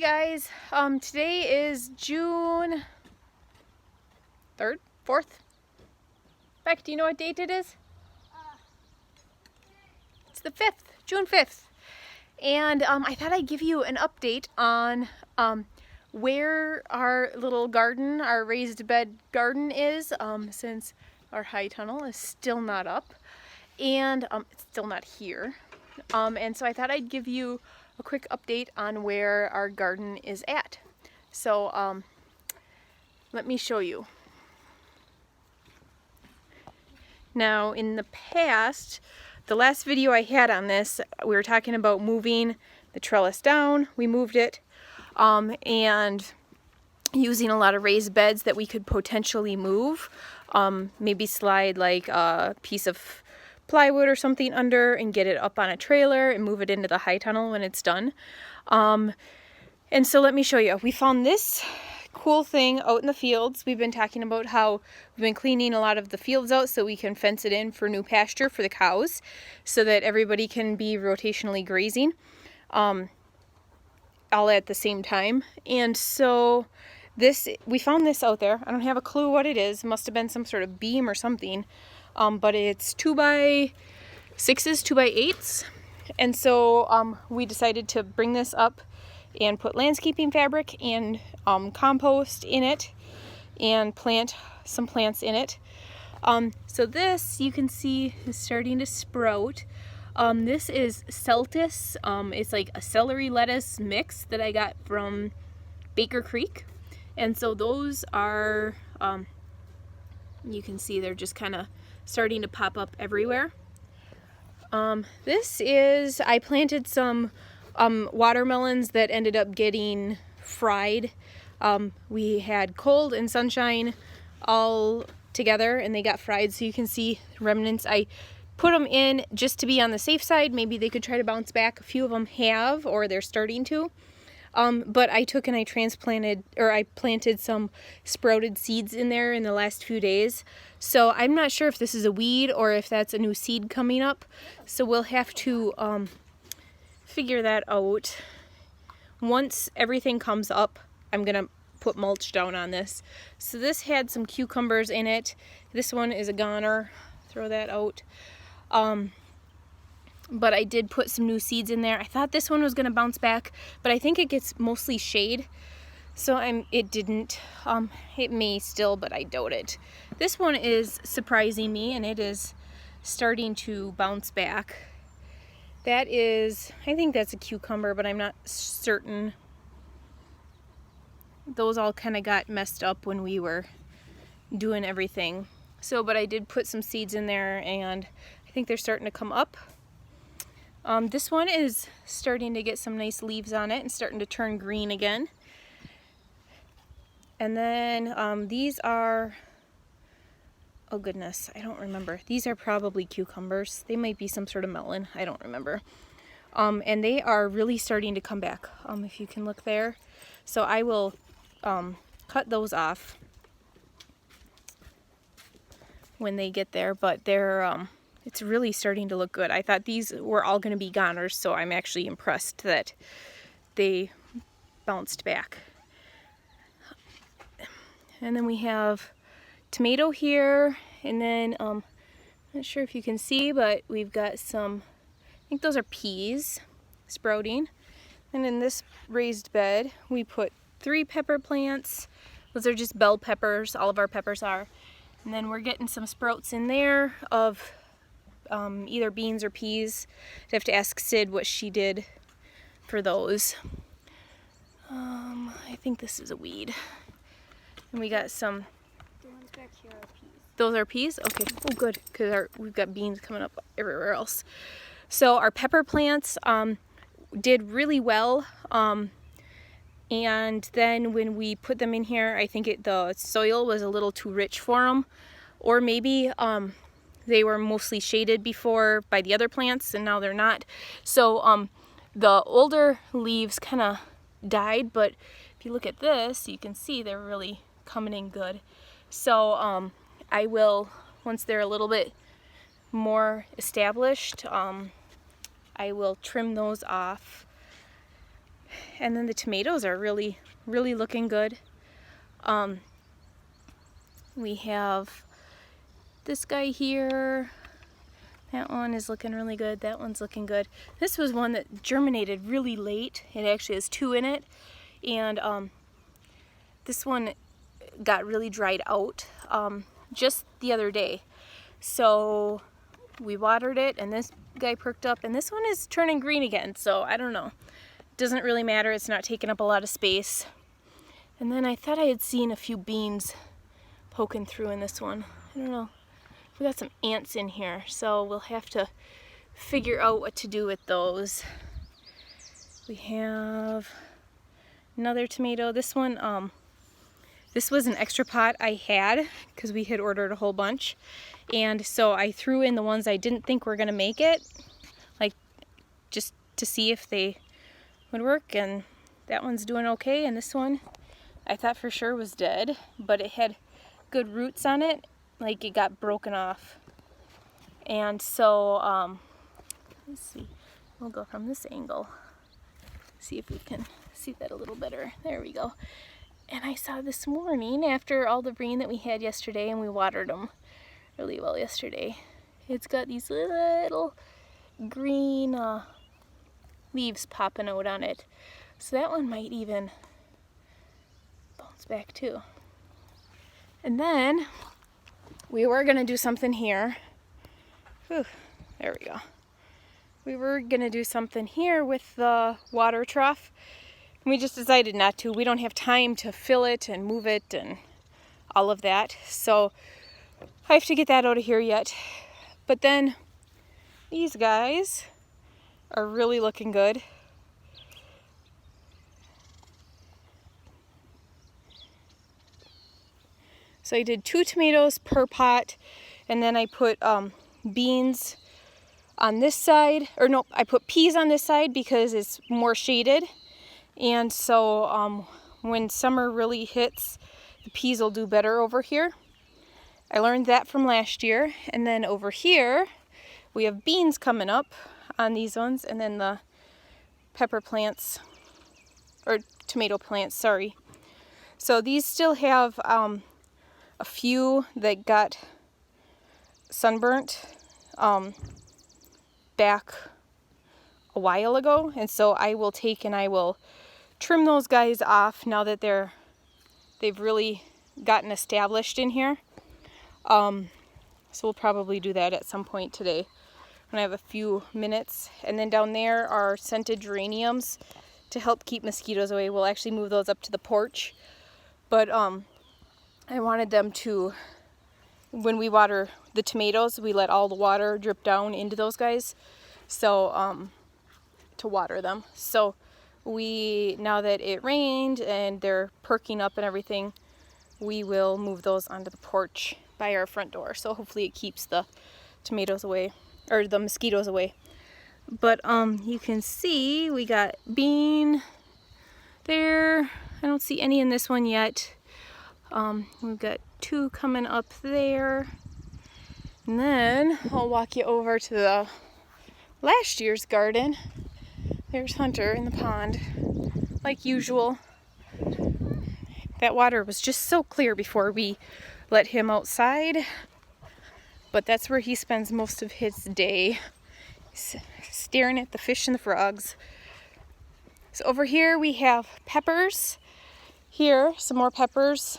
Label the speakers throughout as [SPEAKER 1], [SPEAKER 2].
[SPEAKER 1] guys, today is June 3rd, 4th. Beck, do you know what date it is? It's the 5th, June 5th. And I thought I'd give you an update on where our little garden, our raised bed garden is, since our high tunnel is still not up and it's still not here. And so I thought I'd give you a quick update on where our garden is at. So let me show you. Now in the past, the last video I had on this, we were talking about moving the trellis down. We moved it and using a lot of raised beds that we could potentially move. Maybe slide like a piece of plywood or something under and get it up on a trailer and move it into the high tunnel when it's done. And so let me show you. We found this cool thing out in the fields. We've been talking about how we've been cleaning a lot of the fields out so we can fence it in for new pasture for the cows so that everybody can be rotationally grazing all at the same time. And so we found this out there. I don't have a clue what it is. It must have been some sort of beam or something. But it's 2x6s, 2x8s. And so we decided to bring this up and put landscaping fabric and compost in it and plant some plants in it. So this, you can see, is starting to sprout. This is Celtis. It's like a celery lettuce mix that I got from Baker Creek. And so those are, you can see they're just kind of starting to pop up everywhere. I planted some watermelons that ended up getting fried. We had cold and sunshine all together and they got fried, so you can see remnants. I put them in just to be on the safe side. Maybe they could try to bounce back. A few of them have, or they're starting to. But I took and I planted some sprouted seeds in there in the last few days. So I'm not sure if this is a weed or if that's a new seed coming up. So we'll have to figure that out. Once everything comes up, I'm gonna put mulch down on this. So this had some cucumbers in it. This one is a goner. Throw that out. But I did put some new seeds in there. I thought this one was gonna bounce back, but I think it gets mostly shade. So it didn't. It may still, but I doubt it. This one is surprising me and it is starting to bounce back. That is, I think that's a cucumber, but I'm not certain. Those all kind of got messed up when we were doing everything. So, but I did put some seeds in there and I think they're starting to come up. This one is starting to get some nice leaves on it and starting to turn green again. And then these are, oh goodness, I don't remember. These are probably cucumbers. They might be some sort of melon. I don't remember. And they are really starting to come back, if you can look there. So I will cut those off when they get there, but they're it's really starting to look good. I thought these were all going to be goners, so I'm actually impressed that they bounced back. And then we have tomato here, and then I'm not sure if you can see, but we've got some, I think those are peas sprouting. And in this raised bed, we put 3 pepper plants. Those are just bell peppers, all of our peppers are. And then we're getting some sprouts in there of either beans or peas. I'd have to ask Sid what she did for those. I think this is a weed. And we got some.
[SPEAKER 2] The ones back here are peas.
[SPEAKER 1] Those are peas? Okay. Oh, good, because we've got beans coming up everywhere else. So our pepper plants did really well. And then when we put them in here, I think the soil was a little too rich for them, or maybe they were mostly shaded before by the other plants and now they're not. So the older leaves kind of died, but if you look at this, you can see they're really coming in good. So I will, once they're a little bit more established, I will trim those off And then the tomatoes are really looking good. We have this guy here. That one is looking really good. That one's looking good. This was one that germinated really late. It actually has 2 in it. And this one got really dried out just the other day. So we watered it and this guy perked up, and this one is turning green again. So I don't know. Doesn't really matter. It's not taking up a lot of space. And then I thought I had seen a few beans poking through in this one. I don't know. We got some ants in here, so we'll have to figure out what to do with those. We have another tomato. This one, this was an extra pot I had because we had ordered a whole bunch. And so I threw in the ones I didn't think were gonna make it, like just to see if they would work, and that one's doing okay. And this one I thought for sure was dead, but it had good roots on it, like it got broken off. And so let's see, we'll go from this angle, see if we can see that a little better. There we go. And I saw this morning, after all the rain that we had yesterday, and we watered them really well yesterday, it's got these little green leaves popping out on it. So that one might even bounce back too. And then we were gonna do something here. Whew, there we go. We were gonna do something here with the water trough. We just decided not to. We don't have time to fill it and move it and all of that. So I have to get that out of here yet. But then these guys are really looking good. So I did 2 tomatoes per pot, and then I put beans on this side, or no, I put peas on this side because it's more shaded. And so when summer really hits, the peas will do better over here. I learned that from last year. And then over here, we have beans coming up on these ones, and then the pepper plants, or tomato plants, sorry. So these still have a few that got sunburnt back a while ago, and so I will take and I will trim those guys off now that they've really gotten established in here. So we'll probably do that at some point today when I have a few minutes. And then down there are scented geraniums to help keep mosquitoes away. We'll actually move those up to the porch, but I wanted them to, when we water the tomatoes, we let all the water drip down into those guys, so to water them. So we, now that it rained and they're perking up and everything, we will move those onto the porch by our front door. So hopefully it keeps the tomatoes away, or the mosquitoes away. But you can see we got bean there. I don't see any in this one yet. We've got 2 coming up there. And then I'll walk you over to the last year's garden. There's Hunter in the pond, like usual. That water was just so clear before we let him outside, but that's where he spends most of his day, staring at the fish and the frogs. So over here we have peppers. Here, some more peppers.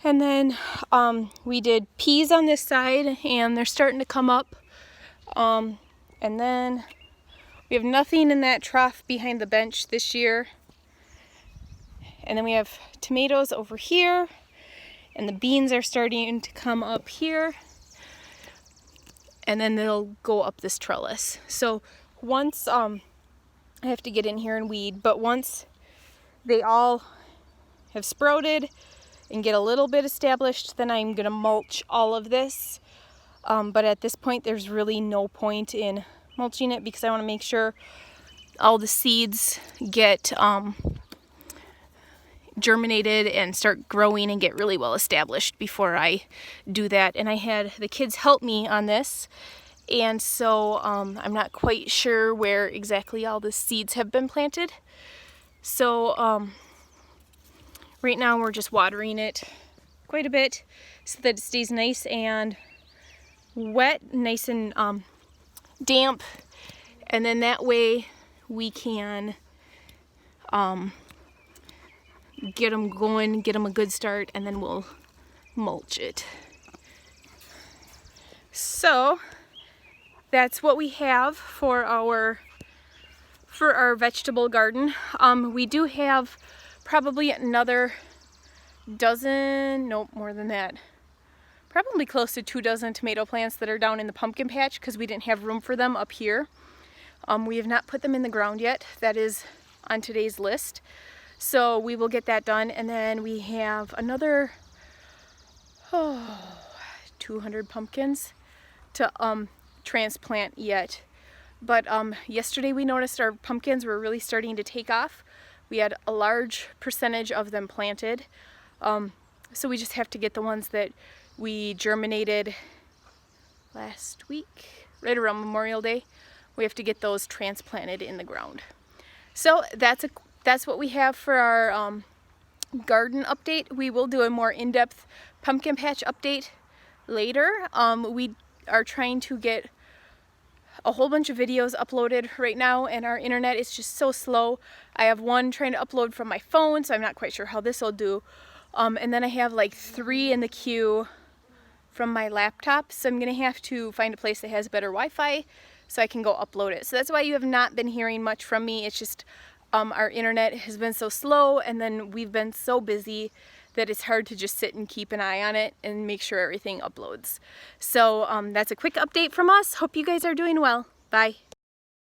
[SPEAKER 1] And then we did peas on this side, and they're starting to come up. And then we have nothing in that trough behind the bench this year. And then we have tomatoes over here, and the beans are starting to come up here. And then they'll go up this trellis. So once, I have to get in here and weed, but once they all have sprouted and get a little bit established, then I'm gonna mulch all of this. But at this point, there's really no point in mulching it because I wanna make sure all the seeds get germinated and start growing and get really well established before I do that. And I had the kids help me on this, and so I'm not quite sure where exactly all the seeds have been planted. So right now we're just watering it quite a bit so that it stays nice and wet, nice and damp, and then that way we can get them going, get them a good start, and then we'll mulch it. So that's what we have for our vegetable garden. We do have probably another dozen, nope, more than that. Probably close to 2 dozen tomato plants that are down in the pumpkin patch because we didn't have room for them up here. We have not put them in the ground yet. That is on today's list. So we will get that done, and then we have another 200 pumpkins to transplant yet. But yesterday we noticed our pumpkins were really starting to take off. We had a large percentage of them planted. So we just have to get the ones that we germinated last week, right around Memorial Day. We have to get those transplanted in the ground. So that's what we have for our garden update. We will do a more in-depth pumpkin patch update later. We are trying to get a whole bunch of videos uploaded right now, and our internet is just so slow. I have one trying to upload from my phone, so I'm not quite sure how this will do. And then I have like 3 in the queue from my laptop, so I'm gonna have to find a place that has better Wi-Fi so I can go upload it. So that's why you have not been hearing much from me. It's just our internet has been so slow, and then we've been so busy that it's hard to just sit and keep an eye on it and make sure everything uploads. So that's a quick update from us. Hope you guys are doing well. Bye.